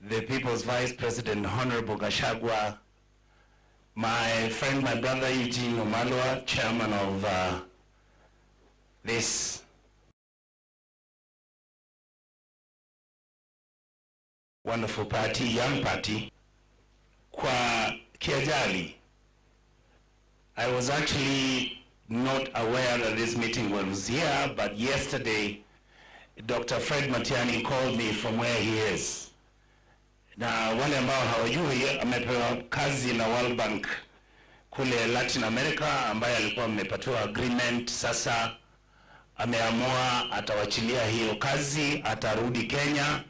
the People's Vice President, Honorable Gachagua, my friend, my brother Eugene Omalwa, chairman of this wonderful party, young party, kwa kiajali. I was actually not aware that this meeting was here, but yesterday, Dr. Fred Matiang'i called me from where he is. Na wale ambao hawajui, amepewa kazi na World Bank kule Latin America, ambaye alikuwa amepatiwa agreement. Sasa ameamua atawachilia hiyo kazi, atarudi Kenya,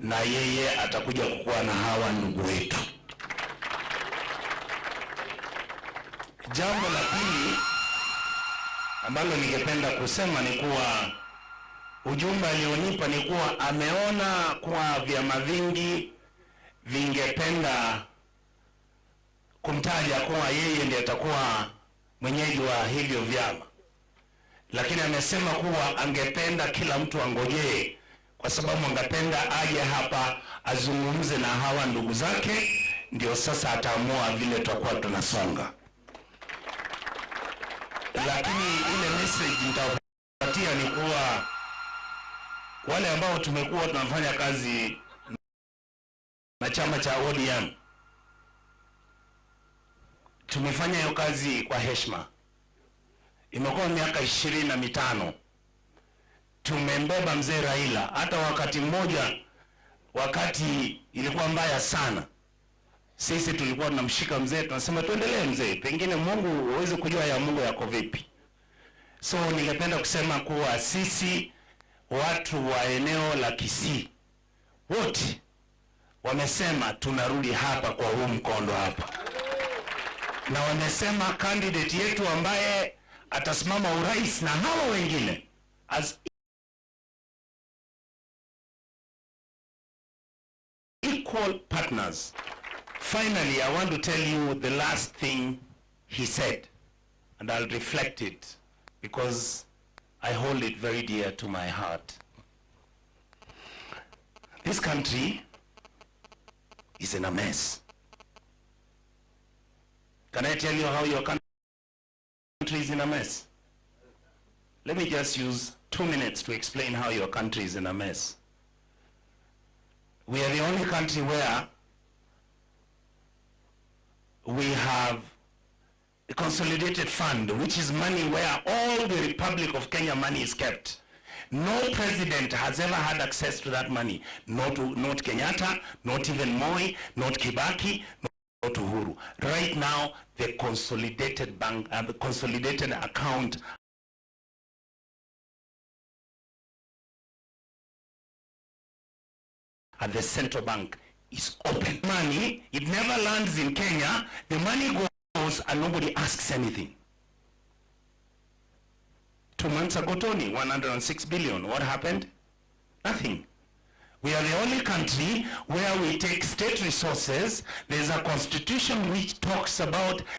na yeye atakuja kukuwa na hawa ndugu wetu. Jambo la pili ambalo ningependa kusema ni kuwa ujumbe alionipa ni kuwa ameona kwa vyama vingi vingependa kumtaja kuwa yeye ndiye atakuwa mwenyeji wa hivyo vyama, lakini amesema kuwa angependa kila mtu angojee, kwa sababu angependa aje hapa azungumze na hawa ndugu zake, ndio sasa ataamua vile tutakuwa tunasonga. Lakini ile message nitawapatia ni kuwa wale ambao tumekuwa tunafanya kazi na chama cha ODM, tumefanya hiyo kazi kwa heshima. Imekuwa miaka 25. Tumembeba mzee Raila. Hata wakati mmoja, wakati ilikuwa mbaya sana, sisi tulikuwa tunamshika mzee, tunasema tuendelee mzee, pengine Mungu uweze kujua ya Mungu yako vipi. So ningependa kusema kuwa sisi watu wa eneo la Kisii wote wamesema tunarudi hapa kwa huu mkondo hapa, na wamesema candidate yetu ambaye atasimama urais na hawa wengine as equal partners. Finally, I want to tell you the last thing he said, and I'll reflect it because I hold it very dear to my heart. This country is in a mess. Can I tell you how your country is in a mess? Let me just use 2 minutes to explain how your country is in a mess. We are the only country where we have a consolidated fund, which is money where all the Republic of Kenya money is kept. No president has ever had access to that money. Not Kenyatta, not even Moi, not Kibaki, not Uhuru. Right now, the consolidated bank and the consolidated account at the central bank is open. Money, it never lands in Kenya. The money goes and nobody asks anything. 2 months ago, Tony, 106 billion. What happened? Nothing. We are the only country where we take state resources. There's a constitution which talks about